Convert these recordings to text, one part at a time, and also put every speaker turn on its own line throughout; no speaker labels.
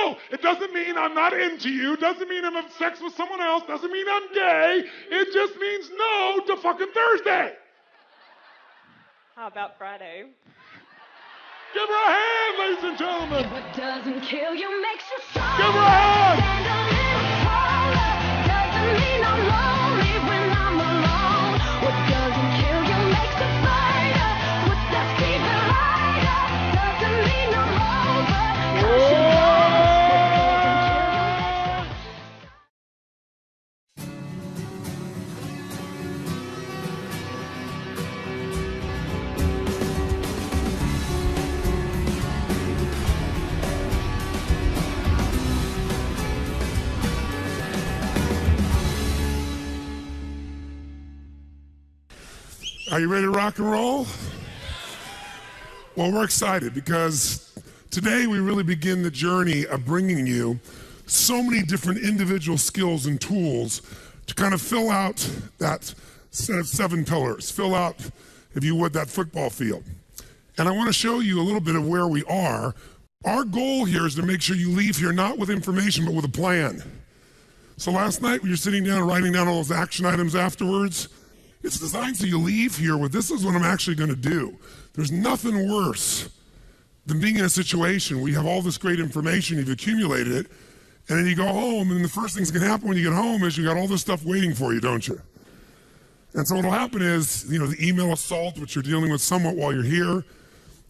no. It doesn't mean I'm not into you. Doesn't mean I'm having sex with someone else. Doesn't mean I'm gay. It just means no to fucking Thursday.
How about Friday?
Give her a hand, ladies and gentlemen.
What doesn't kill you makes you stronger.
Give her a hand.
Stand a little taller. Doesn't mean I'm lonely when I'm alone. What doesn't kill you makes you fighter. What does keep it lighter? Doesn't mean I'm over.
Are you ready to rock and roll? Well, we're excited because today we really begin the journey of bringing you so many different individual skills and tools to kind of fill out that set of 7 pillars, fill out, if you would, that football field. And I want to show you a little bit of where we are. Our goal here is to make sure you leave here not with information, but with a plan. So last night when you're sitting down and writing down all those action items afterwards, it's designed so you leave here with, this is what I'm actually going to do. There's nothing worse than being in a situation where you have all this great information, you've accumulated it, and then you go home, and the first thing that's going to happen when you get home is you got all this stuff waiting for you, don't you? And so what'll happen is, the email assault, which you're dealing with somewhat while you're here,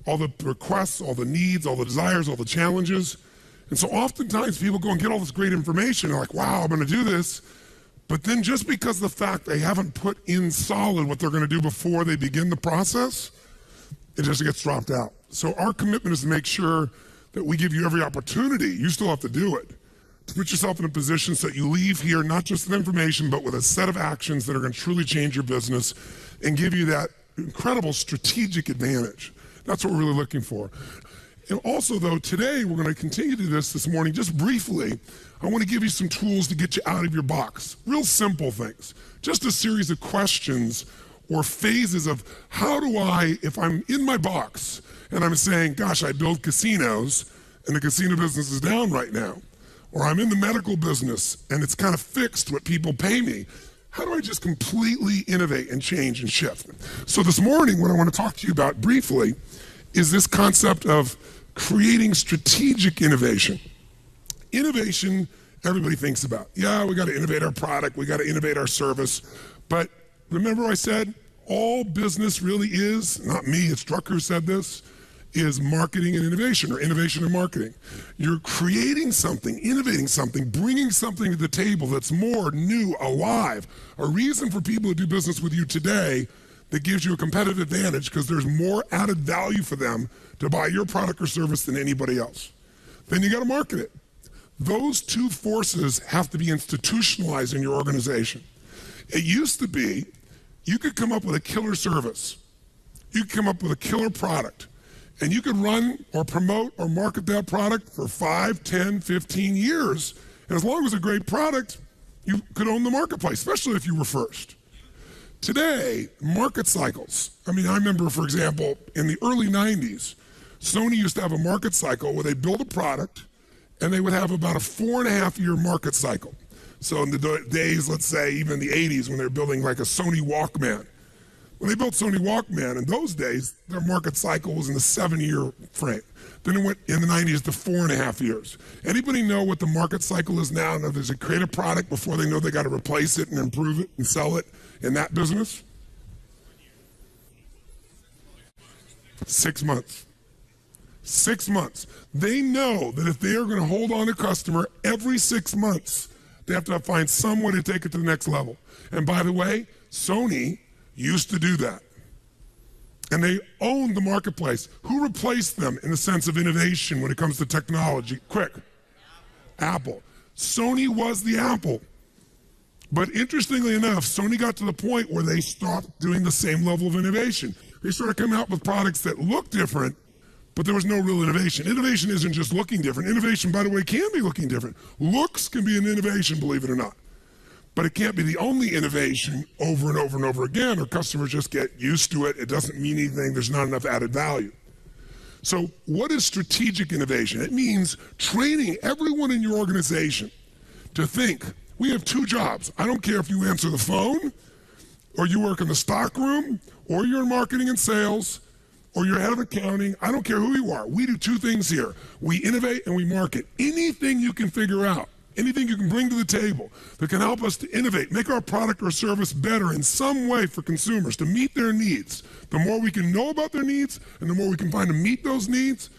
all the requests, all the needs, all the desires, all the challenges. And so oftentimes people go and get all this great information, they're like, wow, I'm going to do this. But then just because of the fact they haven't put in solid what they're going to do before they begin the process, it just gets dropped out. So our commitment is to make sure that we give you every opportunity, you still have to do it, to put yourself in a position so that you leave here not just with information, but with a set of actions that are going to truly change your business and give you that incredible strategic advantage. That's what we're really looking for. And also, though, today we're going to continue to do this morning, just briefly. I want to give you some tools to get you out of your box. Real simple things. Just a series of questions or phases of how do I, if I'm in my box and I'm saying, gosh, I build casinos and the casino business is down right now, or I'm in the medical business and it's kind of fixed what people pay me, how do I just completely innovate and change and shift? So this morning, what I want to talk to you about briefly is this concept of creating strategic innovation. Innovation, everybody thinks about. Yeah, we got to innovate our product, we got to innovate our service. But remember I said, all business really is, not me, it's Drucker who said this, is marketing and innovation, or innovation and marketing. You're creating something, innovating something, bringing something to the table that's more new, alive, a reason for people to do business with you today that gives you a competitive advantage because there's more added value for them to buy your product or service than anybody else. Then you got to market it. Those two forces have to be institutionalized in your organization. It used to be, you could come up with a killer service. You could come up with a killer product. And you could run or promote or market that product for 5, 10, 15 years. And as long as it's a great product, you could own the marketplace, especially if you were first. Today, market cycles. I remember, for example, in the early 90s, Sony used to have a market cycle where they build a product and they would have about a 4.5-year market cycle. So in the days, let's say, even in the 80s, when they were building like a Sony Walkman, when they built Sony Walkman, in those days, their market cycle was in the 7-year frame. Then it went in the 90s to 4.5 years. Anybody know what the market cycle is now? Now there's a create a product before they know they got to replace it and improve it and sell it in that business? 6 months. 6 months. They know that if they are going to hold on to a customer every 6 months, they have to find some way to take it to the next level. And by the way, Sony used to do that. And they owned the marketplace. Who replaced them in the sense of innovation when it comes to technology? Quick. Apple. Sony was the Apple. But interestingly enough, Sony got to the point where they stopped doing the same level of innovation. They started coming out with products that look different, but there was no real innovation. Innovation isn't just looking different. Innovation, by the way, can be looking different. Looks can be an innovation, believe it or not. But it can't be the only innovation over and over and over again, or customers just get used to it. It doesn't mean anything. There's not enough added value. So what is strategic innovation? It means training everyone in your organization to think, we have two jobs. I don't care if you answer the phone, or you work in the stock room, or you're in marketing and sales, or you're head of accounting. I don't care who you are. We do two things here. We innovate and we market. Anything you can figure out, anything you can bring to the table that can help us to innovate, make our product or service better in some way for consumers to meet their needs. The more we can know about their needs and the more we can find to meet those needs,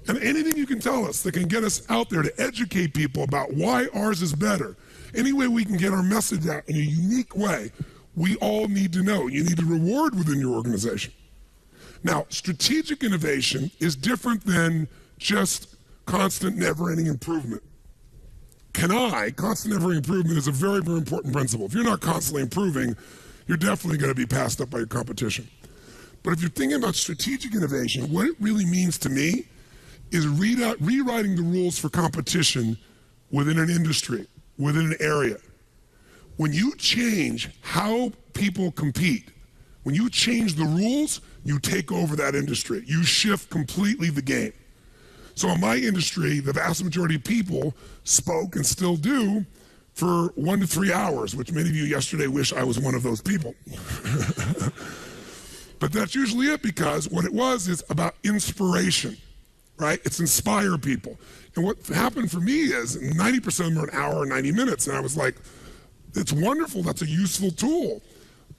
and anything you can tell us that can get us out there to educate people about why ours is better, any way we can get our message out in a unique way, we all need to know. You need to reward within your organization. Now, strategic innovation is different than just constant, never-ending improvement. Constant, never-ending improvement is a very, very important principle. If you're not constantly improving, you're definitely going to be passed up by your competition. But if you're thinking about strategic innovation, what it really means to me is rewriting the rules for competition within an industry, within an area. When you change how people compete, when you change the rules, you take over that industry. You shift completely the game. So in my industry, the vast majority of people spoke and still do for 1 to 3 hours, which many of you yesterday wish I was one of those people. But that's usually it, because what it was is about inspiration, right? It's inspire people. And what happened for me is 90% of them are an hour or 90 minutes. And I was like, it's wonderful. That's a useful tool.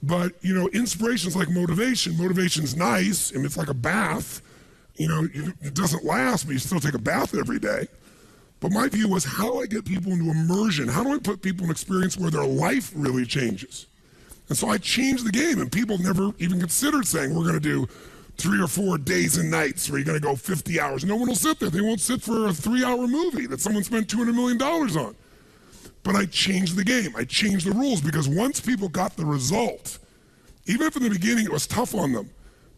But, inspiration is like motivation. Motivation's nice, and it's like a bath. It doesn't last, but you still take a bath every day. But my view was, how do I get people into immersion? How do I put people in an experience where their life really changes? And so I changed the game, and people never even considered saying, we're going to do 3 or 4 days and nights where you're going to go 50 hours. No one will sit there. They won't sit for a 3-hour movie that someone spent $200 million on. But I changed the game. I changed the rules, because once people got the result, even if in the beginning it was tough on them,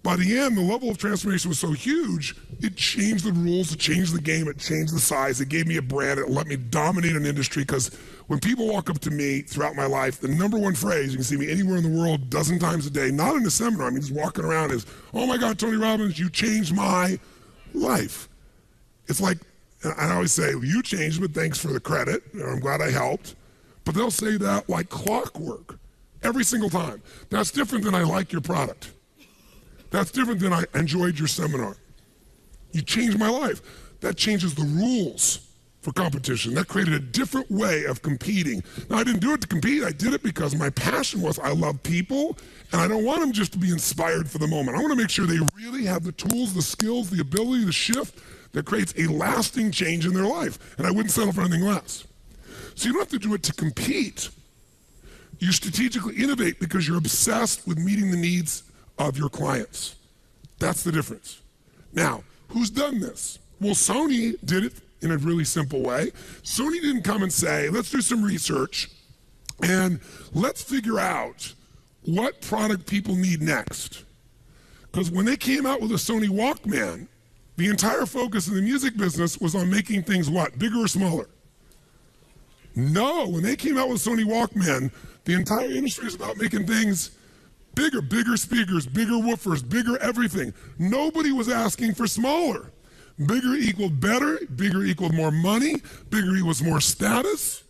by the end, the level of transformation was so huge, it changed the rules, it changed the game, it changed the size, it gave me a brand, it let me dominate an industry. Because when people walk up to me throughout my life, the number one phrase, you can see me anywhere in the world, dozen times a day, not in a seminar, I mean just walking around, is, oh my God, Tony Robbins, you changed my life. It's like, I always say, you changed, but thanks for the credit. I'm glad I helped. But they'll say that like clockwork every single time. That's different than I like your product. That's different than I enjoyed your seminar. You changed my life. That changes the rules for competition. That created a different way of competing. Now, I didn't do it to compete. I did it because my passion was I love people, and I don't want them just to be inspired for the moment. I want to make sure they really have the tools, the skills, the ability to shift that creates a lasting change in their life. And I wouldn't settle for anything less. So you don't have to do it to compete. You strategically innovate because you're obsessed with meeting the needs of your clients. That's the difference. Now, who's done this? Well, Sony did it in a really simple way. Sony didn't come and say, let's do some research and let's figure out what product people need next. Because when they came out with a Sony Walkman, the entire focus in the music business was on making things what? Bigger or smaller? No, when they came out with Sony Walkman, the entire industry is about making things bigger, bigger speakers, bigger woofers, bigger everything. Nobody was asking for smaller. Bigger equaled better, bigger equaled more money, bigger equals more status.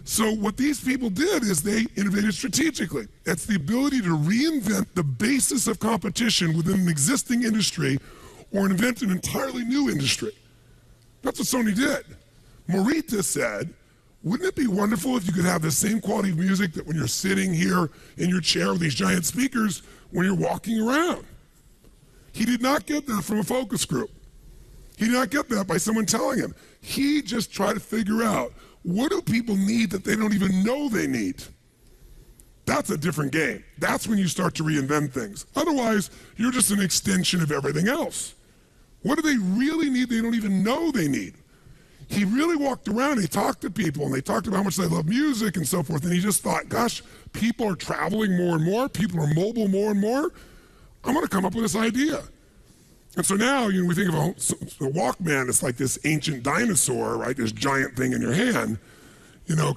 So what these people did is they innovated strategically. It's the ability to reinvent the basis of competition within an existing industry or invent an entirely new industry. That's what Sony did. Morita said, wouldn't it be wonderful if you could have the same quality of music that when you're sitting here in your chair with these giant speakers, when you're walking around? He did not get that from a focus group. He did not get that by someone telling him. He just tried to figure out, what do people need that they don't even know they need? That's a different game. That's when you start to reinvent things. Otherwise, you're just an extension of everything else. What do they really need they don't even know they need? He really walked around, he talked to people, and they talked about how much they love music and so forth, and he just thought, gosh, people are traveling more and more, people are mobile more and more, I'm gonna come up with this idea. And so now, we think of a Walkman, it's like this ancient dinosaur, right? This giant thing in your hand,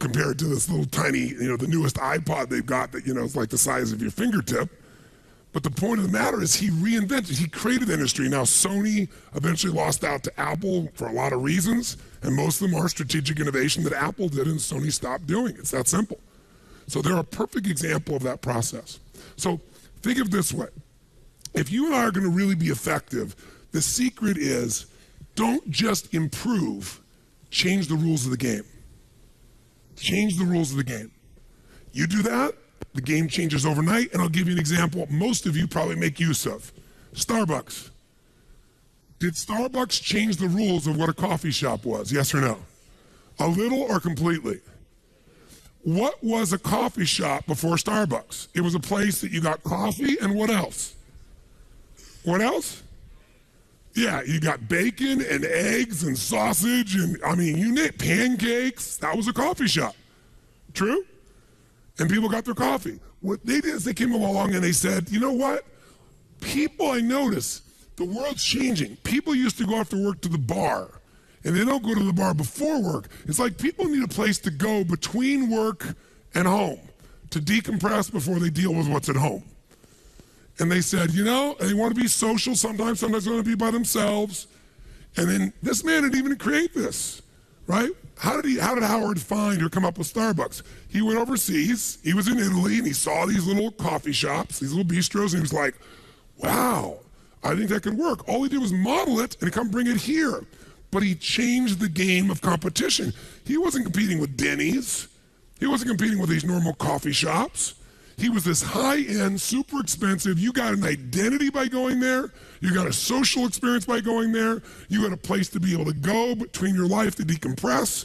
compared to this little tiny, the newest iPod they've got that, it's like the size of your fingertip. But the point of the matter is he created the industry. Now Sony eventually lost out to Apple for a lot of reasons, and most of them are strategic innovation that Apple did and Sony stopped doing. It's that simple. So they're a perfect example of that process. So think of it this way. If you and I are going to really be effective, the secret is don't just improve, change the rules of the game. Change the rules of the game. You do that, the game changes overnight, and I'll give you an example most of you probably make use of. Starbucks. Did Starbucks change the rules of what a coffee shop was, yes or no? A little or completely? What was a coffee shop before Starbucks? It was a place that you got coffee and what else? What else? Yeah, you got bacon and eggs and sausage and, you name pancakes. That was a coffee shop. True? And people got their coffee. What they did is they came along and they said, you know what? People, I notice, the world's changing. People used to go after work to the bar, and they don't go to the bar before work. It's like people need a place to go between work and home to decompress before they deal with what's at home. And they said, they want to be social sometimes they want to be by themselves. And then this man didn't even create this, right? How did Howard find or come up with Starbucks? He went overseas, he was in Italy, and he saw these little coffee shops, these little bistros, and he was like, wow, I think that could work. All he did was model it and come bring it here. But he changed the game of competition. He wasn't competing with Denny's. He wasn't competing with these normal coffee shops. He was this high-end, super expensive. You got an identity by going there. You got a social experience by going there. You got a place to be able to go between your life to decompress.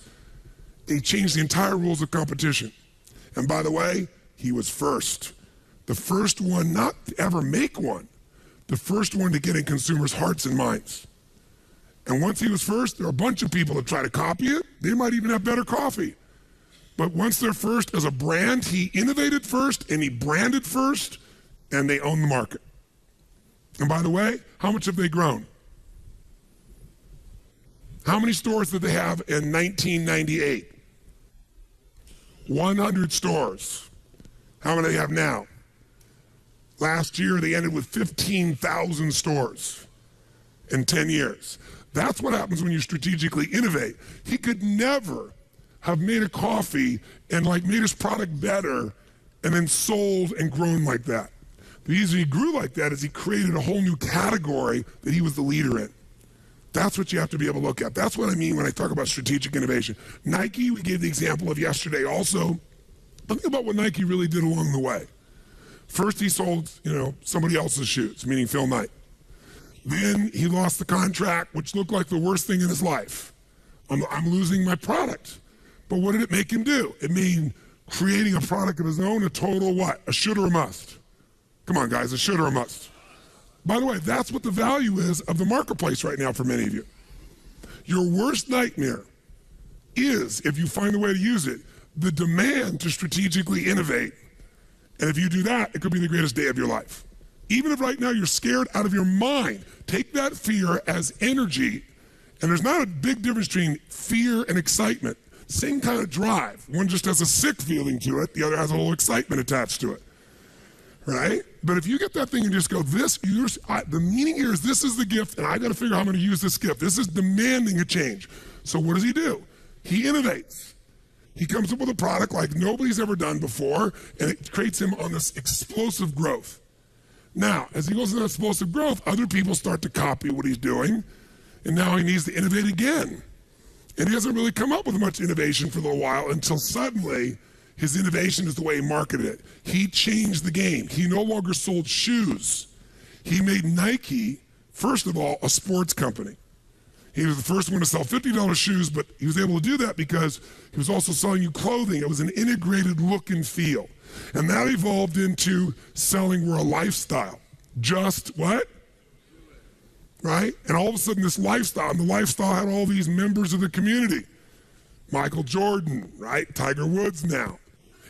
He changed the entire rules of competition. And by the way, he was first. The first one not to ever make one. The first one to get in consumers' hearts and minds. And once he was first, there are a bunch of people that try to copy it. They might even have better coffee. But once they're first as a brand, he innovated first and he branded first, and they own the market. And by the way, how much have they grown? How many stores did they have in 1998? 100 stores. How many do they have now? Last year, they ended with 15,000 stores in 10 years. That's what happens when you strategically innovate. He could never have made a coffee and made his product better and then sold and grown like that. The reason he grew like that is he created a whole new category that he was the leader in. That's what you have to be able to look at. That's what I mean when I talk about strategic innovation. Nike, we gave the example of yesterday also. Think about what Nike really did along the way. First, he sold, somebody else's shoes, meaning Phil Knight. Then he lost the contract, which looked like the worst thing in his life. I'm losing my product. But what did it make him do? It made creating a product of his own a total what? A should or a must. Come on, guys, a should or a must. By the way, that's what the value is of the marketplace right now for many of you. Your worst nightmare is, if you find a way to use it, the demand to strategically innovate. And if you do that, it could be the greatest day of your life. Even if right now you're scared out of your mind, take that fear as energy. And there's not a big difference between fear and excitement. Same kind of drive. One just has a sick feeling to it. The other has a little excitement attached to it. Right? But if you get that thing and just go, the meaning here is this is the gift, and I got to figure out how I'm going to use this gift. This is demanding a change. So what does he do? He innovates. He comes up with a product like nobody's ever done before, and it creates him on this explosive growth. Now, as he goes into explosive growth, other people start to copy what he's doing, and now he needs to innovate again. And he hasn't really come up with much innovation for a little while until suddenly his innovation is the way he marketed it. He changed the game. He no longer sold shoes. He made Nike, first of all, a sports company. He was the first one to sell $50 shoes, but he was able to do that because he was also selling you clothing. It was an integrated look and feel. And that evolved into selling we're a lifestyle. Just what? Right? And all of a sudden this lifestyle, and the lifestyle had all these members of the community. Michael Jordan, right? Tiger Woods now.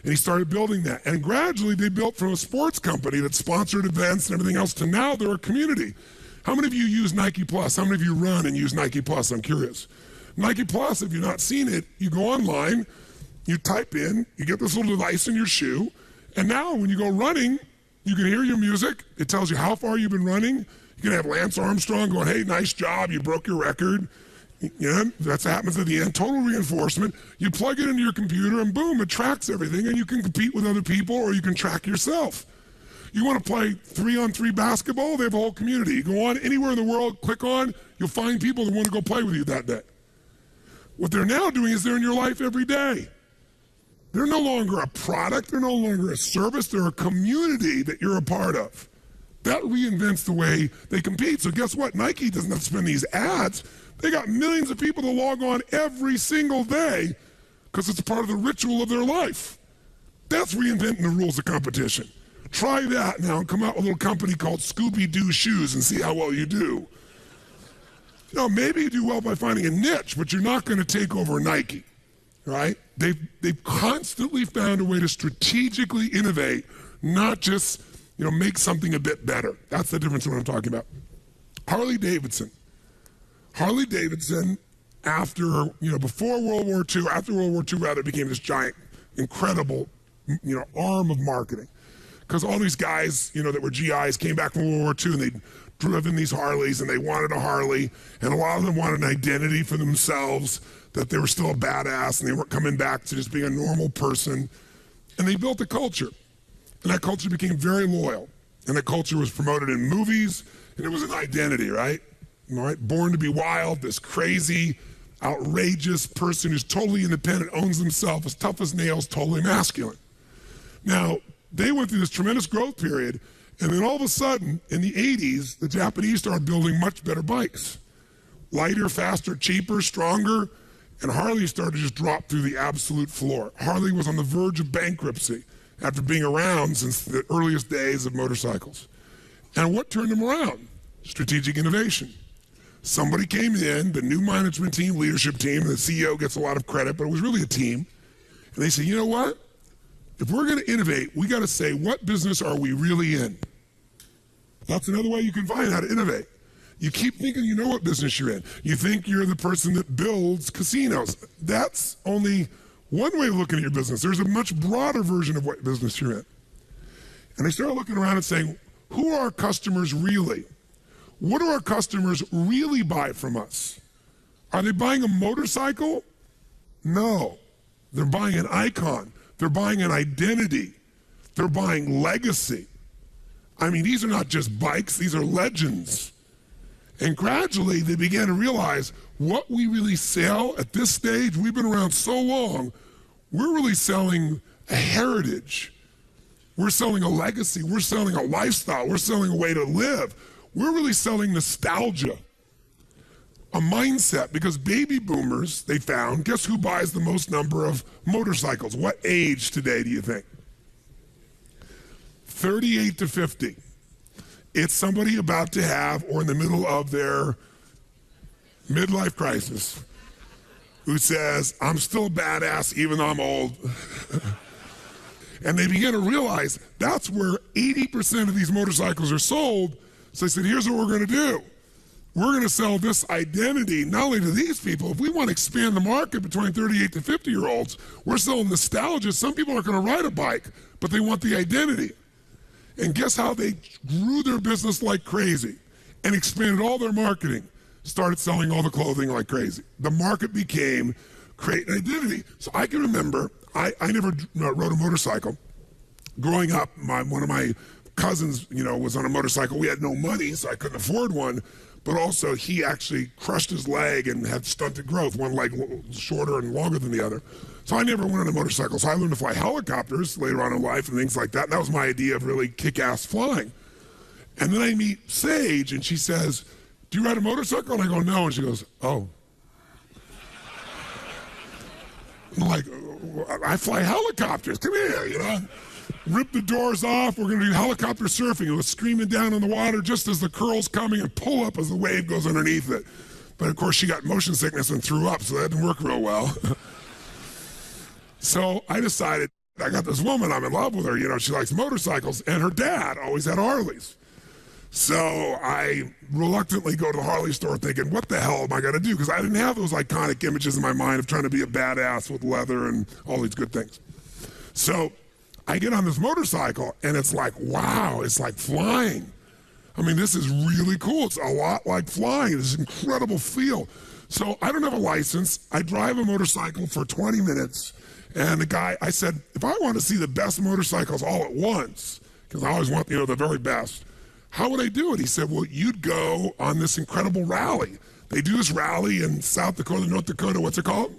And he started building that. And gradually they built from a sports company that sponsored events and everything else to now they're a community. How many of you use Nike Plus? How many of you run and use Nike Plus? I'm curious. Nike Plus, if you've not seen it, you go online, you type in, you get this little device in your shoe, and now when you go running, You can hear your music. It tells you how far you've been running. You can have Lance Armstrong going, hey, nice job, you broke your record. Yeah, that's what happens at the end. Total reinforcement. You plug it into your computer and boom, it tracks everything, and you can compete with other people or you can track yourself. You want to play 3-on-3 basketball? They have a whole community. You go on anywhere in the world, click on, you'll find people that want to go play with you that day. What they're now doing is they're in your life every day. They're no longer a product, they're no longer a service, they're a community that you're a part of. That reinvents the way they compete. So guess what? Nike doesn't have to spend these ads. They got millions of people to log on every single day because it's part of the ritual of their life. That's reinventing the rules of competition. Try that now and come out with a little company called Scooby-Doo Shoes and see how well you do. You know, maybe you do well by finding a niche, but you're not going to take over Nike, right? They've constantly found a way to strategically innovate, not just, make something a bit better. That's the difference in what I'm talking about. Harley Davidson, after, before World War II, after World War II, rather, became this giant, incredible, arm of marketing. Because all these guys, that were GIs came back from World War II and they'd driven these Harleys and they wanted a Harley. And a lot of them wanted an identity for themselves, that they were still a badass and they weren't coming back to just being a normal person. And they built a culture. And that culture became very loyal. And that culture was promoted in movies and it was an identity, right? All right, born to be wild, this crazy, outrageous person who's totally independent, owns himself, as tough as nails, totally masculine. Now, they went through this tremendous growth period, and then all of a sudden, in the 80s, the Japanese started building much better bikes. Lighter, faster, cheaper, stronger, and Harley started to just drop through the absolute floor. Harley was on the verge of bankruptcy after being around since the earliest days of motorcycles. And what turned them around? Strategic innovation. Somebody came in, the new management team, leadership team, the CEO gets a lot of credit, but it was really a team. And they said, you know what? If we're going to innovate, we got to say, what business are we really in? That's another way you can find how to innovate. You keep thinking you know what business you're in. You think you're the person that builds casinos. That's only one way of looking at your business. There's a much broader version of what business you're in. And they started looking around and saying, who are our customers really? What do our customers really buy from us? Are they buying a motorcycle? No. They're buying an icon. They're buying an identity. They're buying legacy. I mean, these are not just bikes, these are legends. And gradually they began to realize what we really sell at this stage, we've been around so long, we're really selling a heritage. We're selling a legacy. We're selling a lifestyle. We're selling a way to live. We're really selling nostalgia, a mindset, because baby boomers, they found, guess who buys the most number of motorcycles? What age today do you think? 38 to 50. It's somebody about to have or in the middle of their midlife crisis who says, I'm still a badass even though I'm old. And they begin to realize that's where 80% of these motorcycles are sold. So they said, here's what we're going to do. We're going to sell this identity not only to these people. If we want to expand the market between 38 to 50-year-olds, we're selling nostalgia. Some people aren't going to ride a bike, but they want the identity. And guess how they grew their business like crazy and expanded all their marketing, started selling all the clothing like crazy. The market became create an identity. So I can remember, I never rode a motorcycle. Growing up, one of my cousins, was on a motorcycle. We had no money, so I couldn't afford one. But also, he actually crushed his leg and had stunted growth, one leg shorter and longer than the other. So I never went on a motorcycle. So I learned to fly helicopters later on in life and things like that. That was my idea of really kick-ass flying. And then I meet Sage, and she says, do you ride a motorcycle? And I go, no. And she goes, oh. I'm like, I fly helicopters. Come here, Rip the doors off. We're going to do helicopter surfing. It was screaming down on the water just as the curl's coming and pull up as the wave goes underneath it. But of course, she got motion sickness and threw up, so that didn't work real well. So I decided, I got this woman, I'm in love with her. She likes motorcycles, and her dad always had Harleys. So I reluctantly go to the Harley store thinking, what the hell am I going to do? Because I didn't have those iconic images in my mind of trying to be a badass with leather and all these good things. So I get on this motorcycle and it's like, wow, it's like flying. I mean, this is really cool. It's a lot like flying. It's an incredible feel. So I don't have a license. I drive a motorcycle for 20 minutes. And the guy, I said, if I want to see the best motorcycles all at once, because I always want, the very best, how would I do it? He said, well, you'd go on this incredible rally. They do this rally in South Dakota, North Dakota, what's it called?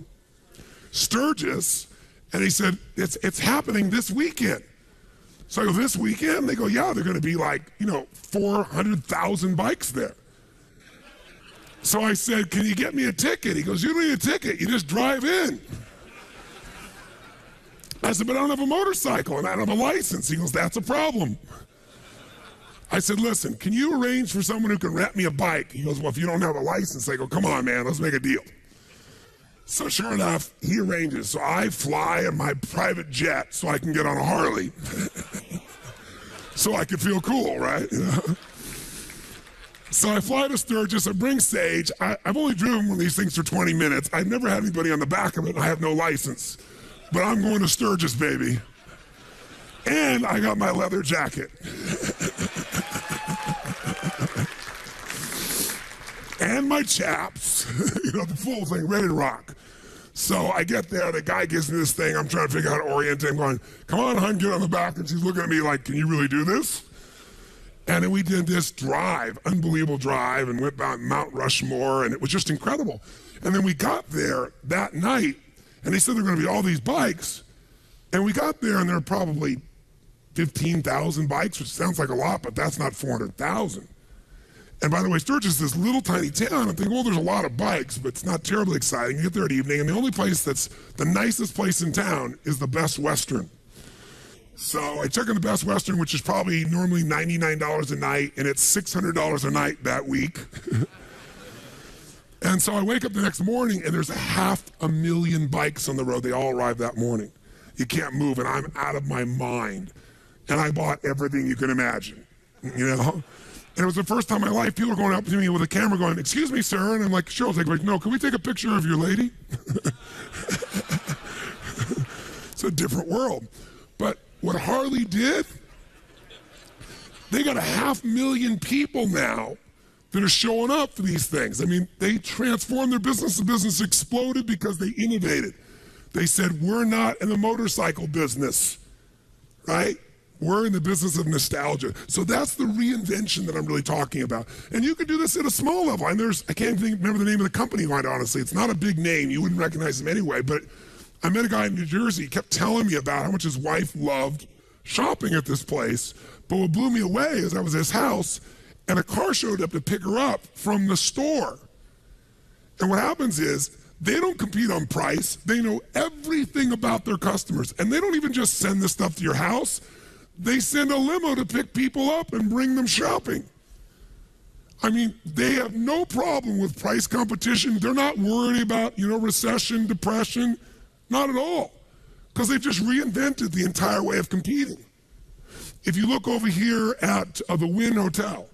Sturgis. And he said, it's happening this weekend. So I go, this weekend? They go, yeah, they're going to be like, 400,000 bikes there. So I said, can you get me a ticket? He goes, you don't need a ticket. You just drive in. I said, but I don't have a motorcycle and I don't have a license. He goes, that's a problem. I said, listen, can you arrange for someone who can rent me a bike? He goes, well, if you don't have a license. I go, come on, man, let's make a deal. So sure enough, he arranges. So I fly in my private jet so I can get on a Harley. So I can feel cool, right? So I fly to Sturgis, I bring Sage. I've only driven one of these things for 20 minutes. I've never had anybody on the back of it, and I have no license. But I'm going to Sturgis, baby. And I got my leather jacket. And my chaps, the full thing, ready to rock. So I get there, the guy gives me this thing, I'm trying to figure out how to orient him, going, come on, hon, get on the back. And she's looking at me like, can you really do this? And then we did this drive, unbelievable drive, and went down Mount Rushmore, and it was just incredible. And then we got there that night, and they said there were going to be all these bikes. And we got there, and there were probably 15,000 bikes, which sounds like a lot, but that's not 400,000. And by the way, Sturgis is this little tiny town. I'm thinking, well, there's a lot of bikes, but it's not terribly exciting. You get there at evening, and the only place that's the nicest place in town is the Best Western. So I check in the Best Western, which is probably normally $99 a night, and it's $600 a night that week. And so I wake up the next morning, and there's 500,000 bikes on the road. They all arrived that morning. You can't move, and I'm out of my mind. And I bought everything you can imagine, And it was the first time in my life people were going up to me with a camera going, excuse me, sir. And I'm like, sure, I'll take a picture. No, can we take a picture of your lady? It's a different world. But what Harley did, they got 500,000 people now that are showing up for these things. I mean, they transformed their business. The business exploded because they innovated. They said, we're not in the motorcycle business, right? We're in the business of nostalgia. So that's the reinvention that I'm really talking about. And you can do this at a small level. And I can't remember the name of the company, quite honestly. It's not a big name. You wouldn't recognize him anyway. But I met a guy in New Jersey. He kept telling me about how much his wife loved shopping at this place. But what blew me away is I was at his house, and a car showed up to pick her up from the store. And what happens is they don't compete on price. They know everything about their customers. And they don't even just send this stuff to your house. They send a limo to pick people up and bring them shopping. I mean, they have no problem with price competition. They're not worried about, recession, depression, not at all, because they've just reinvented the entire way of competing. If you look over here at the Wynn Hotel,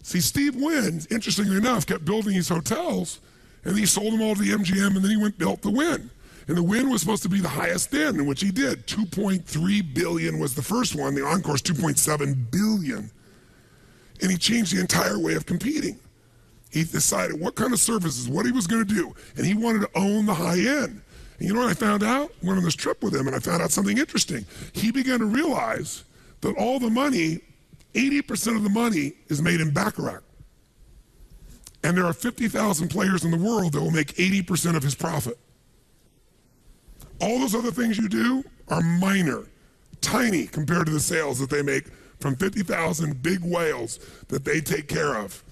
see, Steve Wynn, interestingly enough, kept building these hotels, and he sold them all to the MGM, and then he built the Wynn. And the Wynn was supposed to be the highest end, in which he did. $2.3 billion was the first one. The Encore's $2.7 billion. And he changed the entire way of competing. He decided what kind of services, what he was going to do. And he wanted to own the high end. And you know what I found out? I went on this trip with him, and I found out something interesting. He began to realize that all the money, 80% of the money, is made in Baccarat. And there are 50,000 players in the world that will make 80% of his profit. All those other things you do are minor, tiny compared to the sales that they make from 50,000 big whales that they take care of.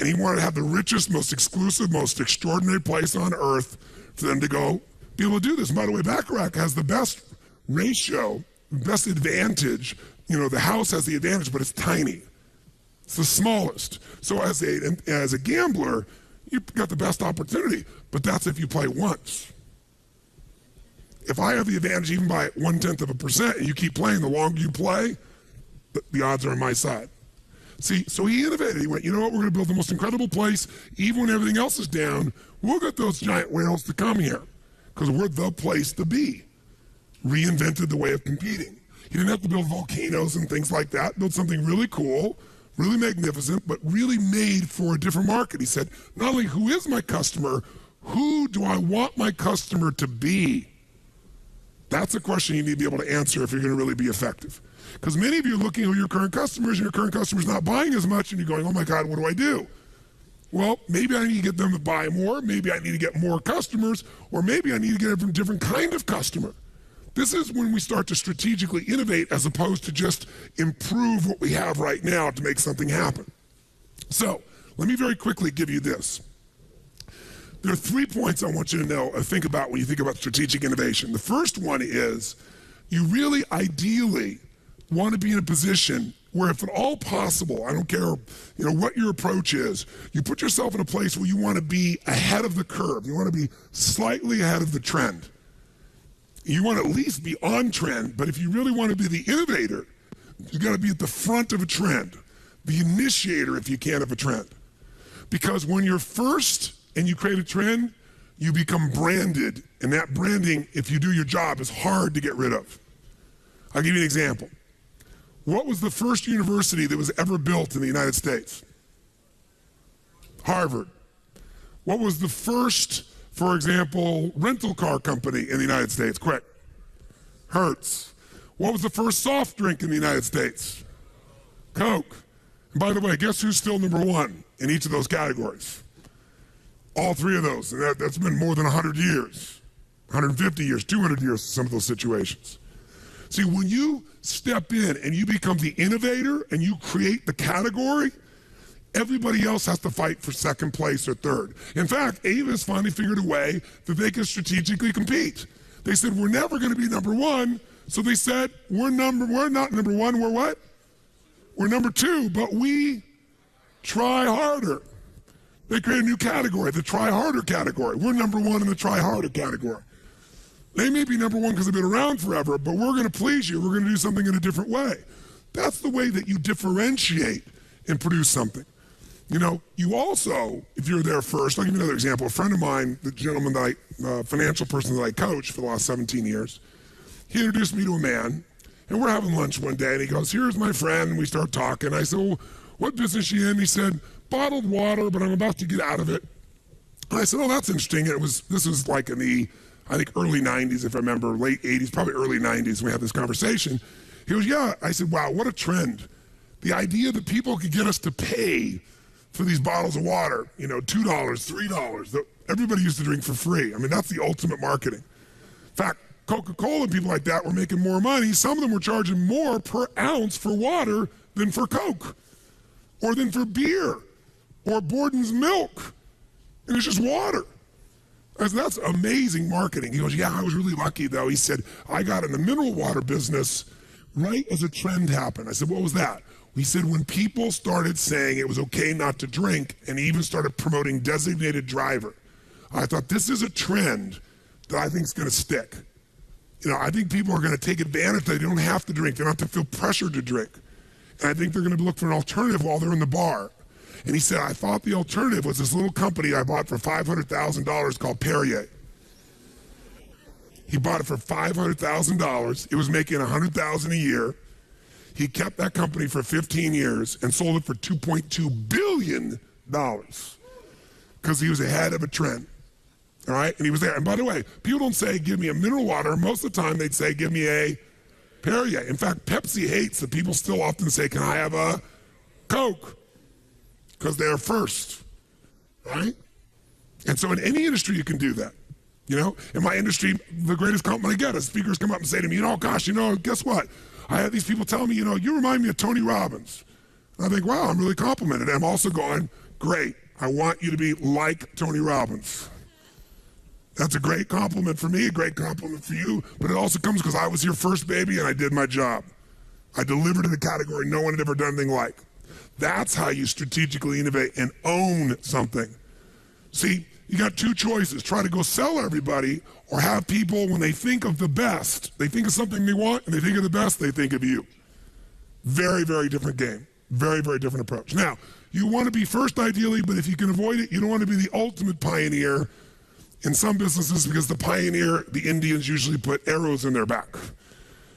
And he wanted to have the richest, most exclusive, most extraordinary place on earth for them to go be able to do this. And by the way, Baccarat has the best ratio, best advantage. The house has the advantage, but it's tiny. It's the smallest. So as a gambler, you've got the best opportunity, but that's if you play once. If I have the advantage even by 0.1%, and you keep playing, the longer you play, the odds are on my side. See, so he innovated. He went, you know what, we're going to build the most incredible place. Even when everything else is down, we'll get those giant whales to come here because we're the place to be. Reinvented the way of competing. He didn't have to build volcanoes and things like that. Build something really cool, really magnificent, but really made for a different market. He said, not only who is my customer, who do I want my customer to be? That's a question you need to be able to answer if you're going to really be effective. Because many of you are looking at your current customers, and your current customer's not buying as much, and you're going, oh my God, what do I do? Well, maybe I need to get them to buy more, maybe I need to get more customers, or maybe I need to get a different kind of customer. This is when we start to strategically innovate as opposed to just improve what we have right now to make something happen. So, let me very quickly give you this. There are 3 points I want you to know or think about when you think about strategic innovation. The first one is you really ideally want to be in a position where, if at all possible, I don't care what your approach is, you put yourself in a place where you want to be ahead of the curve. You want to be slightly ahead of the trend. You want to at least be on trend, but if you really want to be the innovator, you got to be at the front of a trend, the initiator, if you can, of a trend. Because when you're first and you create a trend, you become branded, and that branding, if you do your job, is hard to get rid of. I'll give you an example. What was the first university that was ever built in the United States? Harvard. What was the first, for example, rental car company in the United States? Quick. Hertz. What was the first soft drink in the United States? Coke. And by the way, guess who's still number one in each of those categories? All 3 of those. And that's been more than 100 years, 150 years, 200 years in some of those situations. See, when you step in and you become the innovator and you create the category, everybody else has to fight for second place or third. In fact, Avis finally figured a way that they can strategically compete. They said, we're never going to be number one. So they said, we're not number one, we're what? We're number 2, but we try harder. They created a new category, the try harder category. We're number 1 in the try harder category. They may be number 1 because they've been around forever, but we're going to please you. We're going to do something in a different way. That's the way that you differentiate and produce something. You also, if you're there first, I'll give you another example. A friend of mine, the gentleman financial person that I coached for the last 17 years, he introduced me to a man, and we're having lunch one day, and he goes, here's my friend, and we start talking. I said, well, what business are you in? He said, bottled water, but I'm about to get out of it. And I said, oh, that's interesting. This was like in the, I think, early 90s, if I remember, late 80s, probably early 90s, we had this conversation. He goes, yeah. I said, wow, what a trend. The idea that people could get us to pay for these bottles of water, $2, $3, that everybody used to drink for free. I mean, that's the ultimate marketing. In fact, Coca-Cola and people like that were making more money. Some of them were charging more per ounce for water than for Coke, or than for beer, or Borden's milk. And it's just water. I said, that's amazing marketing. He goes, yeah, I was really lucky, though. He said, I got in the mineral water business right as a trend happened. I said, what was that? He said, when people started saying it was okay not to drink, and he even started promoting designated driver. I thought, this is a trend that I think is going to stick. I think people are going to take advantage that they don't have to drink. They don't have to feel pressured to drink. And I think they're going to look for an alternative while they're in the bar. And he said, I thought the alternative was this little company I bought for $500,000 called Perrier. He bought it for $500,000. It was making $100,000 a year. He kept that company for 15 years and sold it for $2.2 billion because he was ahead of a trend. All right? And he was there. And by the way, people don't say, give me a mineral water. Most of the time, they'd say, give me a Perrier. In fact, Pepsi hates that people still often say, can I have a Coke? Because they're first, right? And so in any industry, you can do that. In my industry, the greatest compliment I get is speakers come up and say to me, gosh, guess what? I have these people tell me, you remind me of Tony Robbins. And I think, wow, I'm really complimented. I'm also going, great. I want you to be like Tony Robbins. That's a great compliment for me, a great compliment for you, but it also comes because I was here first, baby, and I did my job. I delivered in a category no one had ever done anything like. That's how you strategically innovate and own something. See, you got 2 choices. Try to go sell everybody, or have people, when they think of the best, they think of something they want, and they think of the best, they think of you. Very, very different game. Very, very different approach. Now, you want to be first ideally, but if you can avoid it, you don't want to be the ultimate pioneer in some businesses, because the pioneer, the Indians usually put arrows in their back.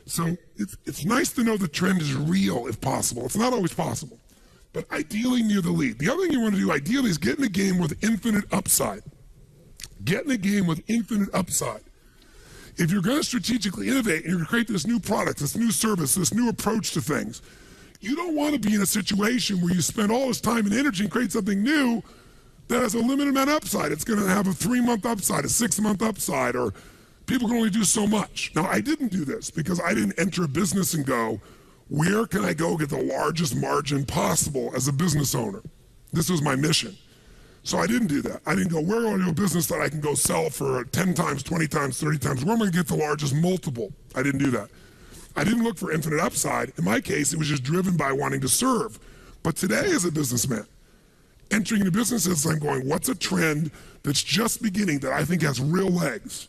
So it's nice to know the trend is real if possible. It's not always possible, but ideally near the lead. The other thing you want to do ideally is get in a game with infinite upside. Get in a game with infinite upside. If you're going to strategically innovate and you're going to create this new product, this new service, this new approach to things, you don't want to be in a situation where you spend all this time and energy and create something new that has a limited amount of upside. It's going to have a 3-month upside, a 6-month upside, or people can only do so much. Now, I didn't do this because I didn't enter a business and go, where can I go get the largest margin possible as a business owner? This was my mission. So I didn't do that. I didn't go, where do I do a business that I can go sell for 10 times, 20 times, 30 times? Where am I going to get the largest multiple? I didn't do that. I didn't look for infinite upside. In my case, it was just driven by wanting to serve. But today as a businessman, entering into businesses, I'm going, what's a trend that's just beginning that I think has real legs?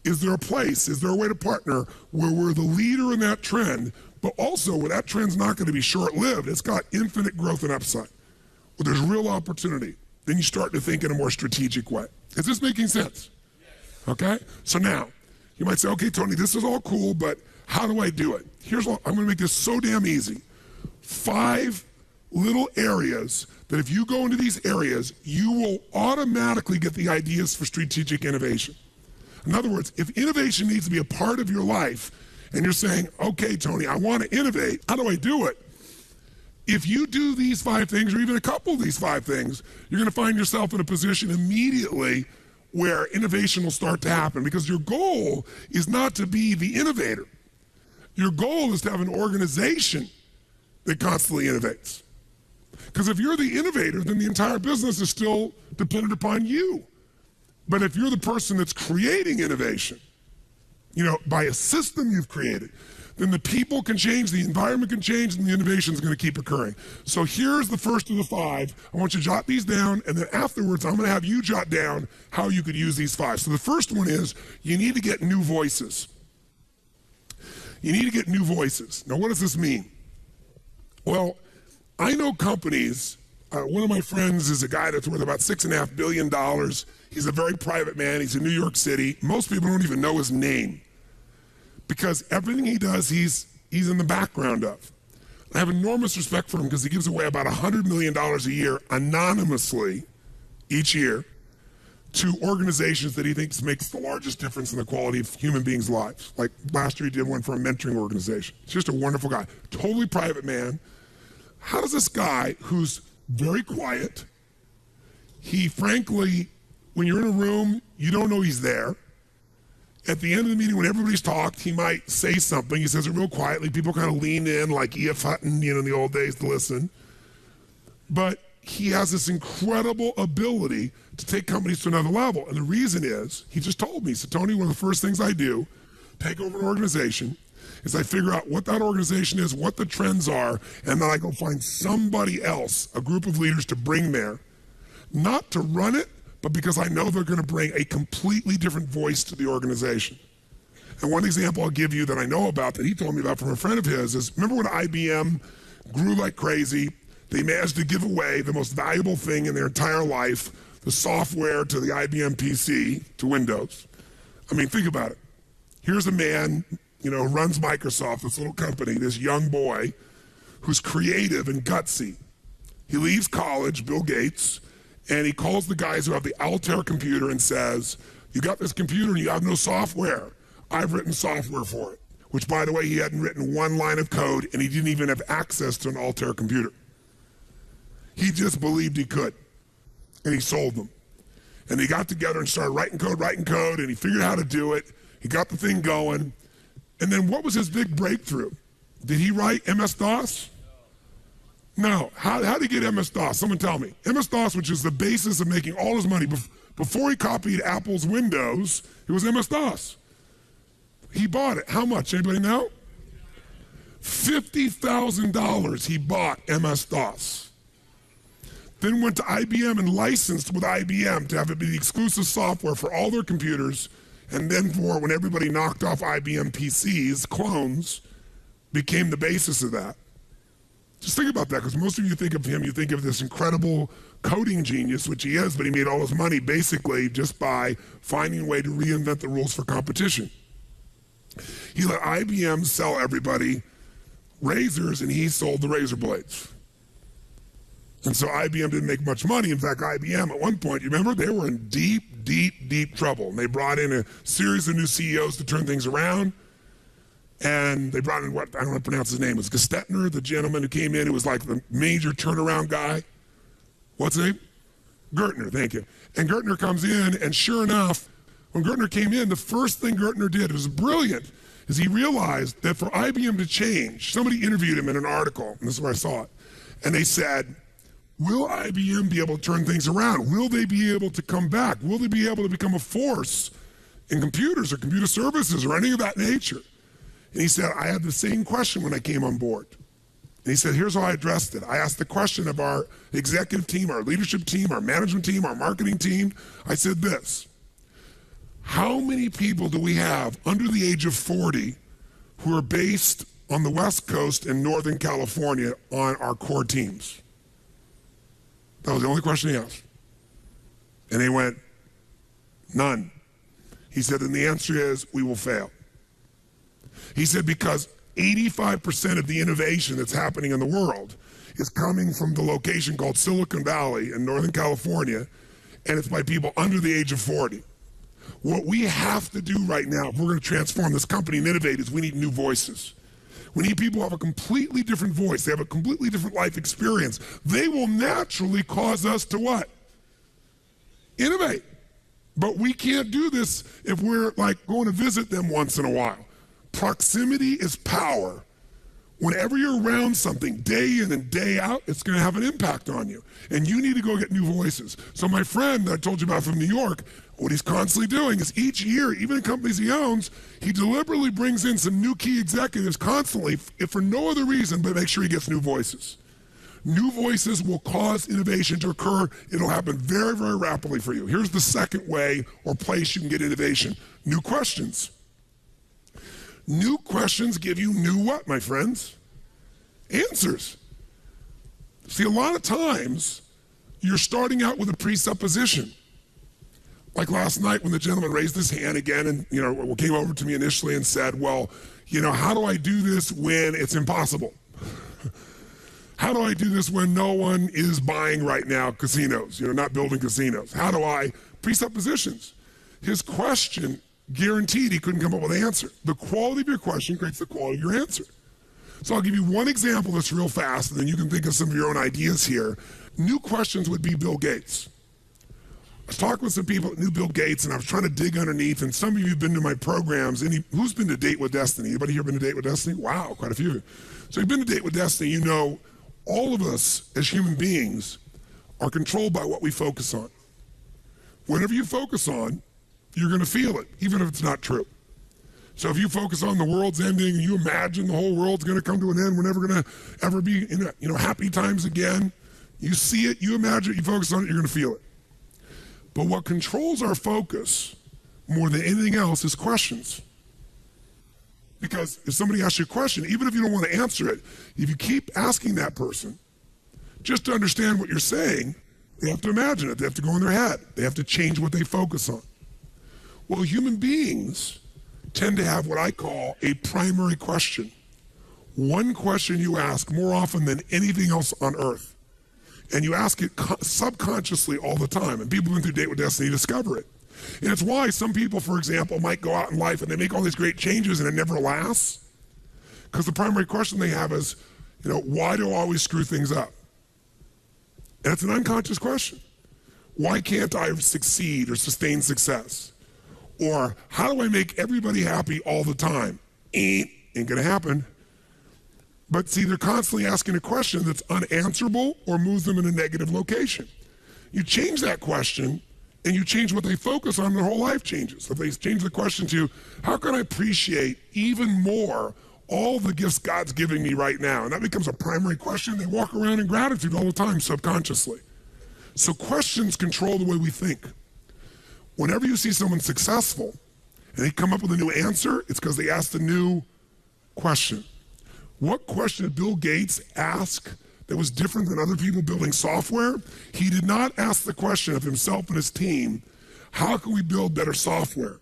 Is there a place, is there a way to partner where we're the leader in that trend, but also where that trend's not going to be short-lived, it's got infinite growth and upside, where there's real opportunity. Then you start to think in a more strategic way. Is this making sense? Okay? So now, you might say, okay, Tony, this is all cool, but how do I do it? Here's what, I'm going to make this so damn easy. 5 little areas that if you go into these areas, you will automatically get the ideas for strategic innovation. In other words, if innovation needs to be a part of your life, and you're saying, okay, Tony, I want to innovate, how do I do it? If you do these 5 things, or even a couple of these 5 things, you're going to find yourself in a position immediately where innovation will start to happen, because your goal is not to be the innovator. Your goal is to have an organization that constantly innovates. Because if you're the innovator, then the entire business is still dependent upon you. But if you're the person that's creating innovation, by a system you've created, then the people can change, the environment can change, and the innovation is going to keep occurring. So here's the first of the 5. I want you to jot these down, and then afterwards, I'm going to have you jot down how you could use these 5. So the first one is you need to get new voices. You need to get new voices. Now, what does this mean? Well, I know companies. One of my friends is a guy that's worth about $6.5 billion. He's a very private man. He's in New York City. Most people don't even know his name because everything he does, he's in the background of. I have enormous respect for him because he gives away about $100 million a year anonymously each year to organizations that he thinks makes the largest difference in the quality of human beings' lives. Like last year he did one for a mentoring organization. He's just a wonderful guy. Totally private man. How does this guy who's very quiet, he frankly, when you're in a room, you don't know he's there. At the end of the meeting, when everybody's talked, he might say something. He says it real quietly. People kind of lean in like E.F. Hutton, in the old days to listen. But he has this incredible ability to take companies to another level. And the reason is, he just told me, he said, Tony, one of the first things I do, take over an organization, is I figure out what that organization is, what the trends are, and then I go find somebody else, a group of leaders to bring there, not to run it, but because I know they're going to bring a completely different voice to the organization. And one example I'll give you that I know about that he told me about from a friend of his is, remember when IBM grew like crazy? They managed to give away the most valuable thing in their entire life, the software to the IBM PC, to Windows. I mean, think about it. Here's a man, who runs Microsoft, this little company, this young boy who's creative and gutsy. He leaves college, Bill Gates, and he calls the guys who have the Altair computer and says, you got this computer and you have no software. I've written software for it. Which, by the way, he hadn't written one line of code and he didn't even have access to an Altair computer. He just believed he could. And he sold them. And they got together and started writing code, and he figured out how to do it. He got the thing going. And then what was his big breakthrough? Did he write MS-DOS? No. How did he get MS-DOS? Someone tell me. MS-DOS, which is the basis of making all his money. Before he copied Apple's Windows, it was MS-DOS. He bought it. How much? Anybody know? $50,000 he bought MS-DOS. Then went to IBM and licensed with IBM to have it be the exclusive software for all their computers. And then when everybody knocked off IBM PCs, clones became the basis of that. Just think about that, because most of you think of him, you think of this incredible coding genius, which he is, but he made all his money basically just by finding a way to reinvent the rules for competition. He let IBM sell everybody razors, and he sold the razor blades. And so IBM didn't make much money. In fact, IBM at one point, you remember, they were in deep, deep, deep trouble. And they brought in a series of new CEOs to turn things around. And they brought in, what, I don't know how to pronounce his name. It was Gestetner, the gentleman who came in, who was like the major turnaround guy. What's his name? Gertner, thank you. And Gertner comes in, and sure enough, when Gertner came in, the first thing Gertner did, it was brilliant, is he realized that for IBM to change, somebody interviewed him in an article, and this is where I saw it, and they said, will IBM be able to turn things around? Will they be able to come back? Will they be able to become a force in computers or computer services or any of that nature? And he said, I had the same question when I came on board. And he said, here's how I addressed it. I asked the question of our executive team, our leadership team, our management team, our marketing team. I said this, how many people do we have under the age of 40 who are based on the West Coast and Northern California on our core teams? That was the only question he asked. And they went, none. He said, and the answer is, we will fail. He said, because 85% of the innovation that's happening in the world is coming from the location called Silicon Valley in Northern California, and it's by people under the age of 40. What we have to do right now, if we're going to transform this company and innovate, is we need new voices. We need people who have a completely different voice. They have a completely different life experience. They will naturally cause us to what? Innovate. But we can't do this if we're like going to visit them once in a while. Proximity is power. Whenever you're around something day in and day out, it's going to have an impact on you. And you need to go get new voices. So my friend that I told you about from New York, what he's constantly doing is each year, even in companies he owns, he deliberately brings in some new key executives constantly, if for no other reason, but make sure he gets new voices. New voices will cause innovation to occur. It'll happen very, very rapidly for you. Here's the second way or place you can get innovation. New questions. New questions give you new what, my friends? Answers. See, a lot of times, you're starting out with a presupposition. Like last night when the gentleman raised his hand again and, came over to me initially and said, well, how do I do this when it's impossible? How do I do this when no one is buying right now casinos, not building casinos? How do I, presuppositions. His question guaranteed he couldn't come up with an answer. The quality of your question creates the quality of your answer. So I'll give you one example that's real fast, and then you can think of some of your own ideas here. New questions would be Bill Gates. I was talking with some people that knew Bill Gates, and I was trying to dig underneath, and some of you have been to my programs. Who's been to Date with Destiny? Anybody here been to Date with Destiny? Wow, quite a few. So you've been to Date with Destiny, all of us as human beings are controlled by what we focus on. Whatever you focus on, you're going to feel it, even if it's not true. So if you focus on the world's ending and you imagine the whole world's going to come to an end, we're never going to ever be in happy times again, you see it, you imagine it, you focus on it, you're going to feel it. But what controls our focus more than anything else is questions. Because if somebody asks you a question, even if you don't want to answer it, if you keep asking that person, just to understand what you're saying, they have to imagine it. They have to go in their head. They have to change what they focus on. Well, human beings tend to have what I call a primary question. One question you ask more often than anything else on earth. And you ask it subconsciously all the time. And people who through Date with Destiny discover it. And it's why some people, for example, might go out in life and they make all these great changes and it never lasts. Because the primary question they have is, why do I always screw things up? And it's an unconscious question. Why can't I succeed or sustain success? Or how do I make everybody happy all the time? Ain't gonna happen. But see, they're constantly asking a question that's unanswerable or moves them in a negative location. You change that question and you change what they focus on, their whole life changes. If they change the question to, how can I appreciate even more all the gifts God's giving me right now? And that becomes a primary question. They walk around in gratitude all the time subconsciously. So questions control the way we think. Whenever you see someone successful and they come up with a new answer, it's because they asked a new question. What question did Bill Gates ask that was different than other people building software? He did not ask the question of himself and his team, how can we build better software?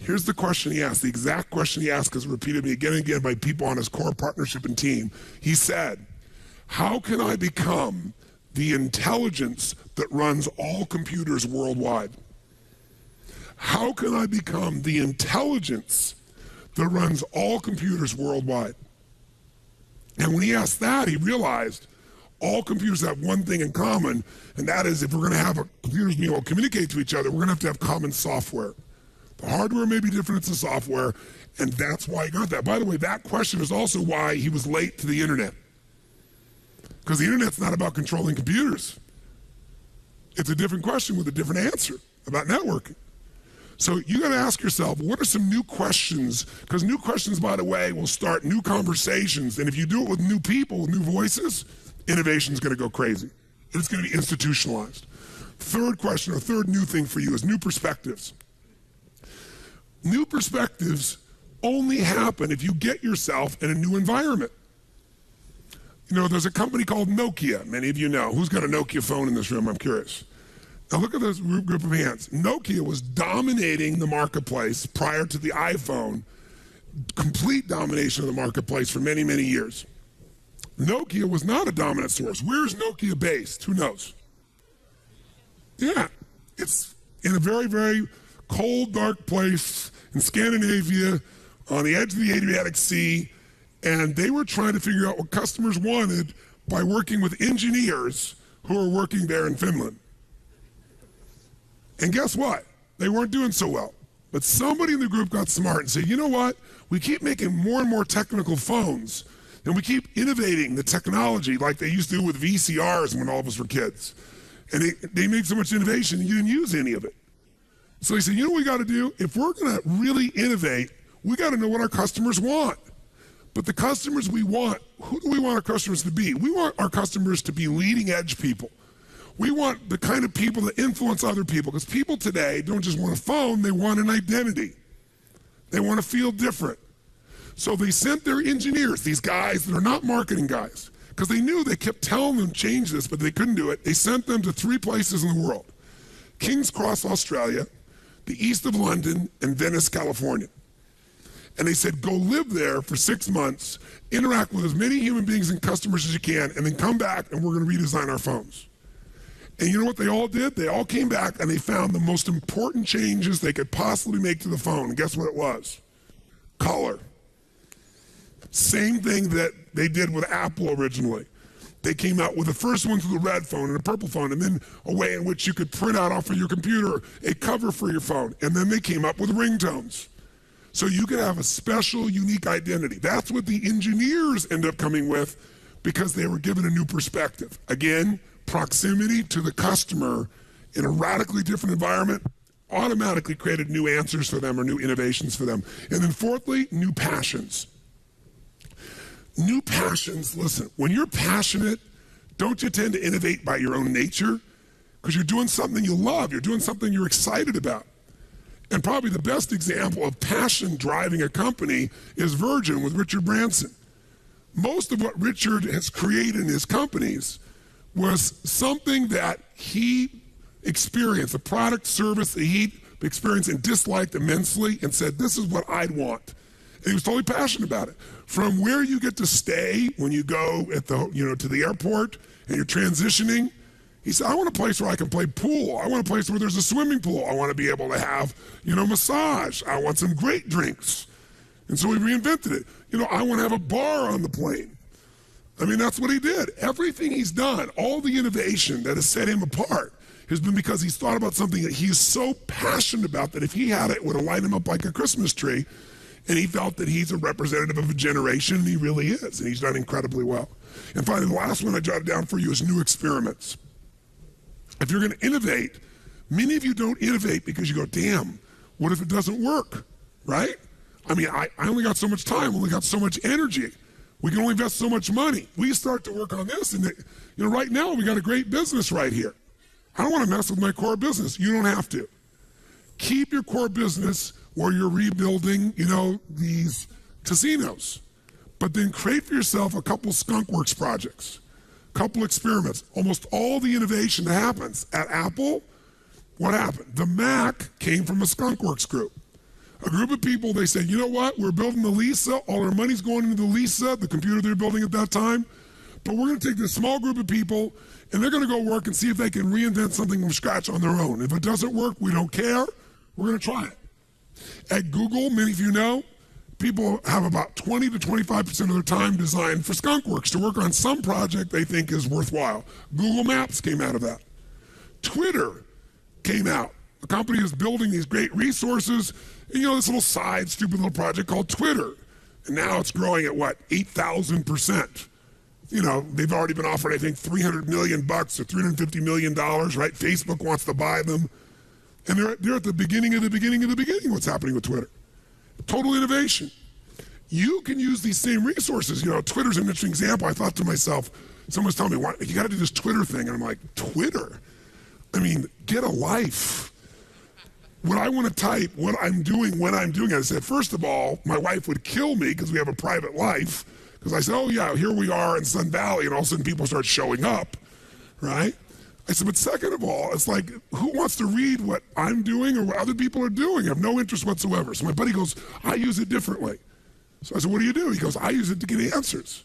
Here's the question he asked, the exact question he asked, because repeated to me again and again by people on his core partnership and team. He said, how can I become the intelligence that runs all computers worldwide? How can I become the intelligence that runs all computers worldwide? And when he asked that, he realized all computers have one thing in common, and that is if we're going to have computers be able to communicate to each other, we're going to have common software. The hardware may be different, it's the software, and that's why he got that. By the way, that question is also why he was late to the internet. Because the internet's not about controlling computers. It's a different question with a different answer about networking. So you got to ask yourself, what are some new questions? Because new questions, by the way, will start new conversations. And if you do it with new people, with new voices, innovation is going to go crazy. It's going to be institutionalized. Third question, or third new thing for you is new perspectives. New perspectives only happen if you get yourself in a new environment. You know, there's a company called Nokia. Many of you know. Who's got a Nokia phone in this room? I'm curious. Now look at this group of hands. Nokia was dominating the marketplace prior to the iPhone, complete domination of the marketplace for many, many years. Nokia was not a dominant source. Where's Nokia based? Who knows? Yeah, it's in a very, very cold, dark place in Scandinavia on the edge of the Adriatic Sea, and they were trying to figure out what customers wanted by working with engineers who were working there in Finland. And guess what? They weren't doing so well. But somebody in the group got smart and said, you know what? We keep making more and more technical phones, and we keep innovating the technology like they used to do with VCRs when all of us were kids. And they made so much innovation, you didn't use any of it. So they said, you know what we got to do? If we're going to really innovate, we got to know what our customers want. But the customers we want, who do we want our customers to be? We want our customers to be leading edge people. We want the kind of people that influence other people, because people today don't just want a phone, they want an identity. They want to feel different. So they sent their engineers, these guys that are not marketing guys, because they knew they kept telling them change this, but they couldn't do it. They sent them to 3 places in the world: King's Cross, Australia, the east of London, and Venice, California. And they said, go live there for 6 months, interact with as many human beings and customers as you can, and then come back and we're going to redesign our phones. And you know what they all did? They all came back and they found the most important changes they could possibly make to the phone. And guess what it was? Color. Same thing that they did with Apple originally. They came out with the first ones with a red phone and a purple phone, and then a way in which you could print out off of your computer a cover for your phone. And then they came up with ringtones. So you could have a special, unique identity. That's what the engineers end up coming with, because they were given a new perspective. Again, proximity to the customer in a radically different environment automatically created new answers for them or new innovations for them. And then fourthly, new passions. New passions, listen, when you're passionate, don't you tend to innovate by your own nature? Because you're doing something you love, you're doing something you're excited about. And probably the best example of passion driving a company is Virgin with Richard Branson. Most of what Richard has created in his companies was something that he experienced, a product, service that he experienced and disliked immensely, and said, this is what I'd want. And he was totally passionate about it. From where you get to stay when you go at the, to the airport and you're transitioning, he said, I want a place where I can play pool. I want a place where there's a swimming pool. I want to be able to have, massage. I want some great drinks. And so he reinvented it. I want to have a bar on the plane. I mean, that's what he did. Everything he's done, all the innovation that has set him apart, has been because he's thought about something that he's so passionate about that if he had it, it would have lighted him up like a Christmas tree. And he felt that he's a representative of a generation, and he really is. And he's done incredibly well. And finally, the last one I jotted down for you is new experiments. If you're going to innovate, many of you don't innovate because you go, damn, what if it doesn't work, right? I mean, I only got so much time, only got so much energy. We can only invest so much money. We start to work on this, and right now we got a great business right here. I don't want to mess with my core business. You don't have to. Keep your core business where you're rebuilding, these casinos. But then create for yourself a couple skunkworks projects. Couple experiments. Almost all the innovation that happens at Apple, what happened? The Mac came from a skunkworks group. A group of people, they said, you know what? We're building the Lisa. All our money's going into the Lisa, the computer they're building at that time. But we're going to take this small group of people, and they're going to go work and see if they can reinvent something from scratch on their own. If it doesn't work, we don't care. We're going to try it. At Google, many of you know, people have about 20 to 25% of their time designed for skunkworks to work on some project they think is worthwhile. Google Maps came out of that. Twitter came out. The company is building these great resources, and this little side, stupid little project called Twitter. And now it's growing at what, 8,000%. They've already been offered, I think, $300 million or $350 million, right? Facebook wants to buy them. And they're at the beginning of the beginning of the beginning, what's happening with Twitter. Total innovation. You can use these same resources. Twitter's an interesting example. I thought to myself, someone's telling me, you got to do this Twitter thing. And I'm like, Twitter? I mean, get a life. When I want to type what I'm doing when I'm doing it, I said, first of all, my wife would kill me because we have a private life. Because I said, oh yeah, here we are in Sun Valley, and all of a sudden people start showing up, right? I said, but second of all, it's like, who wants to read what I'm doing or what other people are doing? I have no interest whatsoever. So my buddy goes, I use it differently. So I said, what do you do? He goes, I use it to get answers.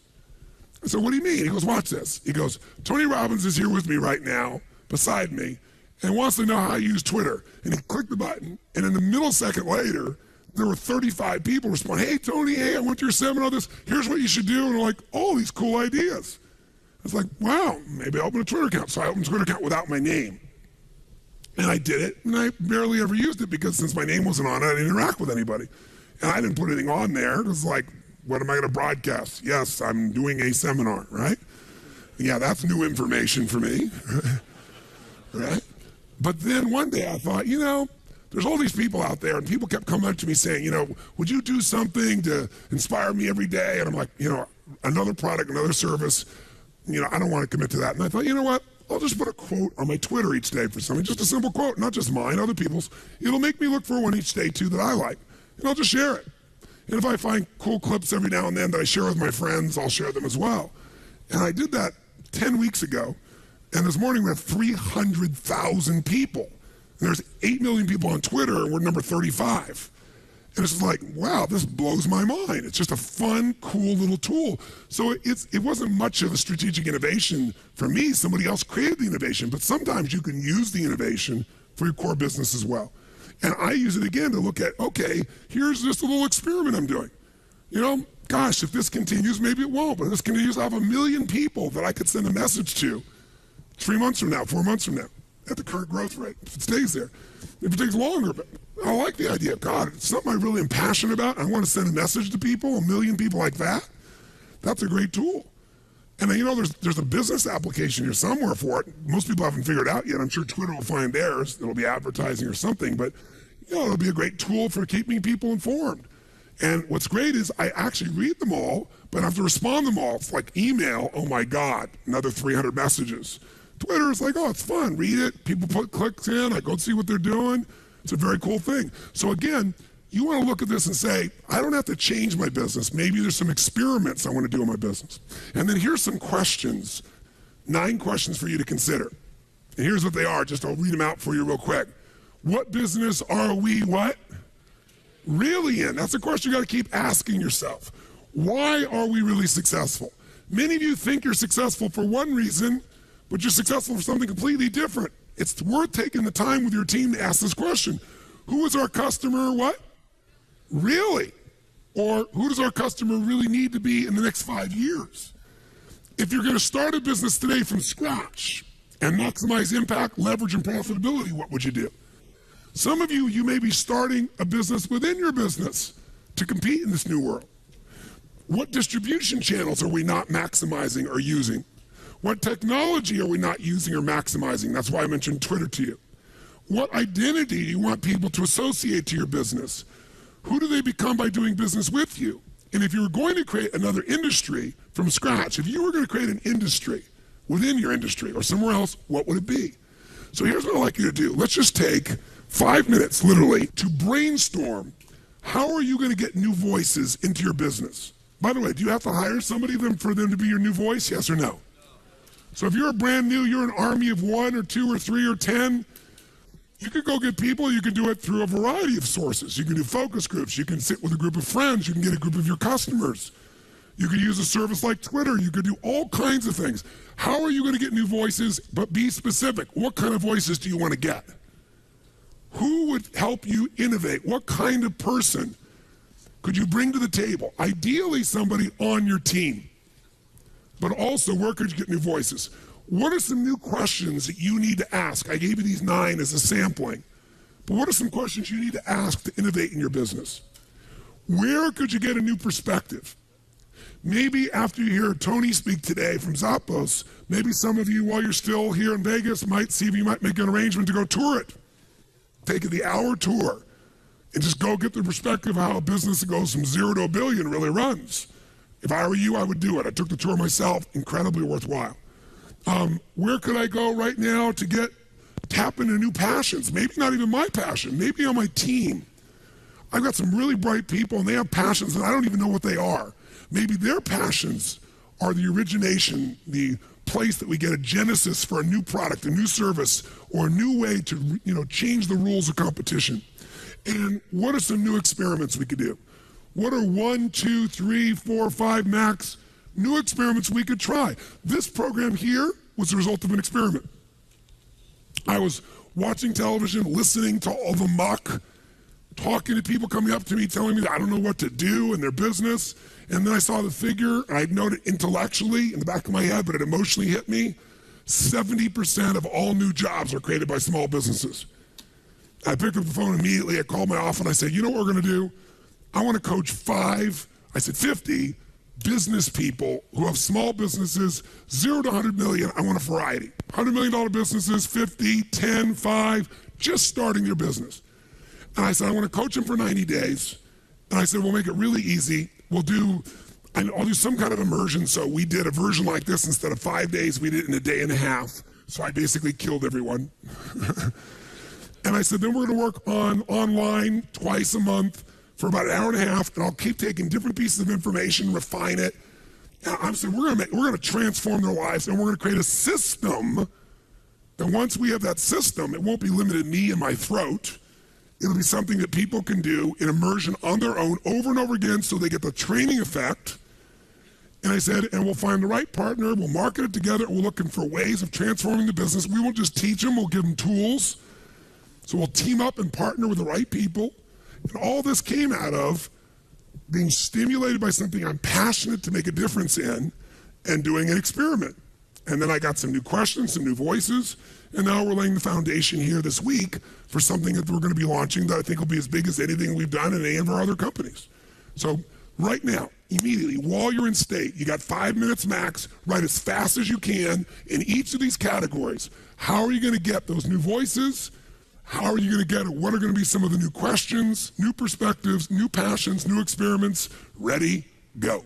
I said, what do you mean? He goes, watch this. He goes, Tony Robbins is here with me right now, beside me, and wants to know how I use Twitter. And he clicked the button, and in the millisecond later, there were 35 people responding, hey, Tony, hey, I went to your seminar, here's what you should do. And they're like, oh, these cool ideas. I was like, wow, maybe I'll open a Twitter account. So I opened a Twitter account without my name. And I did it, and I barely ever used it because since my name wasn't on it, I didn't interact with anybody. And I didn't put anything on there. It was like, what am I going to broadcast? Yes, I'm doing a seminar, right? Yeah, that's new information for me, right? But then one day I thought, there's all these people out there, and people kept coming up to me saying, would you do something to inspire me every day? And I'm like, another product, another service, I don't want to commit to that. And I thought, you know what? I'll just put a quote on my Twitter each day for something, just a simple quote, not just mine, other people's. It'll make me look for one each day, too, that I like, and I'll just share it. And if I find cool clips every now and then that I share with my friends, I'll share them as well. And I did that 10 weeks ago, and this morning we have 300,000 people. And there's 8 million people on Twitter, and we're number 35. And it's just like, wow, this blows my mind. It's just a fun, cool little tool. So it wasn't much of a strategic innovation for me. Somebody else created the innovation, but sometimes you can use the innovation for your core business as well. And I use it again to look at, okay, here's just a little experiment I'm doing. Gosh, if this continues, maybe it won't, but if this continues, I have 1 million people that I could send a message to 3 months from now, 4 months from now, at the current growth rate, if it stays there. If it takes longer, but I like the idea. God, it's something I really am passionate about. I want to send a message to people, 1 million people like that. That's a great tool. And there's a business application here somewhere for it. Most people haven't figured it out yet. I'm sure Twitter will find theirs. It'll be advertising or something, but it'll be a great tool for keeping people informed. And what's great is I actually read them all, but I have to respond to them all. It's like email, oh my God, another 300 messages. Twitter is like, oh, it's fun. Read it. People put clicks in. I go see what they're doing. It's a very cool thing. So again, you want to look at this and say, I don't have to change my business. Maybe there's some experiments I want to do in my business. And then here's some questions, 9 questions for you to consider. And here's what they are. I'll read them out for you real quick. What business are we what? Really in? That's a question you got to keep asking yourself. Why are we really successful? Many of you think you're successful for one reason, but you're successful for something completely different. It's worth taking the time with your team to ask this question. Who is our customer what? Really? Or who does our customer really need to be in the next 5 years? If you're going to start a business today from scratch and maximize impact, leverage, and profitability, what would you do? Some of you may be starting a business within your business to compete in this new world. What distribution channels are we not maximizing or using? What technology are we not using or maximizing? That's why I mentioned Twitter to you. What identity do you want people to associate to your business? Who do they become by doing business with you? And if you were going to create another industry from scratch, if you were going to create an industry within your industry or somewhere else, what would it be? So here's what I'd like you to do. Let's just take 5 minutes, literally, to brainstorm how are you going to get new voices into your business? By the way, do you have to hire somebody for them to be your new voice, yes or no? So if you're a brand new, you're an army of 1 or 2 or 3 or 10, You could go get people, you can do it through a variety of sources. You can do focus groups, you can sit with a group of friends, you can get a group of your customers. You could use a service like Twitter, you could do all kinds of things. How are you going to get new voices? But be specific. What kind of voices do you want to get? Who would help you innovate? What kind of person could you bring to the table? Ideally, somebody on your team. But also, where could you get new voices? What are some new questions that you need to ask? I gave you these 9 as a sampling. But what are some questions you need to ask to innovate in your business? Where could you get a new perspective? Maybe after you hear Tony speak today from Zappos, maybe some of you, while you're still here in Vegas, might see if you might make an arrangement to go tour it. Take the hour tour and just go get the perspective of how a business that goes from 0 to $1 billion really runs. If I were you, I would do it. I took the tour myself, incredibly worthwhile. Where could I go right now to tap into new passions? Maybe not even my passion, maybe on my team. I've got some really bright people and they have passions and I don't even know what they are. Maybe their passions are the origination, the place that we get a genesis for a new product, a new service, or a new way to change the rules of competition. And what are some new experiments we could do? What are 1, 2, 3, 4, 5 max new experiments we could try? This program here was the result of an experiment. I was watching television, listening to all the muck, talking to people coming up to me, telling me that I don't know what to do in their business. And then I saw the figure, and I'd known it intellectually in the back of my head, but it emotionally hit me. 70% of all new jobs are created by small businesses. I picked up the phone immediately. I called my office, and I said, you know what we're going to do? I want to coach 50 business people who have small businesses, 0 to 100 million. I want a variety. $100 million businesses, 50, 10, 5, just starting their business. And I said, I want to coach them for 90 days. And I said, we'll make it really easy. I'll do some kind of immersion. So we did a version like this. Instead of 5 days, we did it in a day and a half. So I basically killed everyone. And I said, then we're going to work online twice a month for about an hour and a half, and I'll keep taking different pieces of information, refine it. And I'm saying we're going to transform their lives, and we're going to create a system. And once we have that system, it won't be limited to me and my throat. It'll be something that people can do in immersion on their own over and over again so they get the training effect. And I said, and we'll find the right partner, we'll market it together, we're looking for ways of transforming the business. We won't just teach them, we'll give them tools. So we'll team up and partner with the right people. And all this came out of being stimulated by something I'm passionate to make a difference in and doing an experiment. And then I got some new questions, some new voices, and now we're laying the foundation here this week for something that we're going to be launching that I think will be as big as anything we've done in any of our other companies. So right now, immediately, while you're in state, you got 5 minutes max, write as fast as you can in each of these categories. How are you going to get those new voices? How are you going to get it? What are going to be some of the new questions, new perspectives, new passions, new experiments? Ready, go.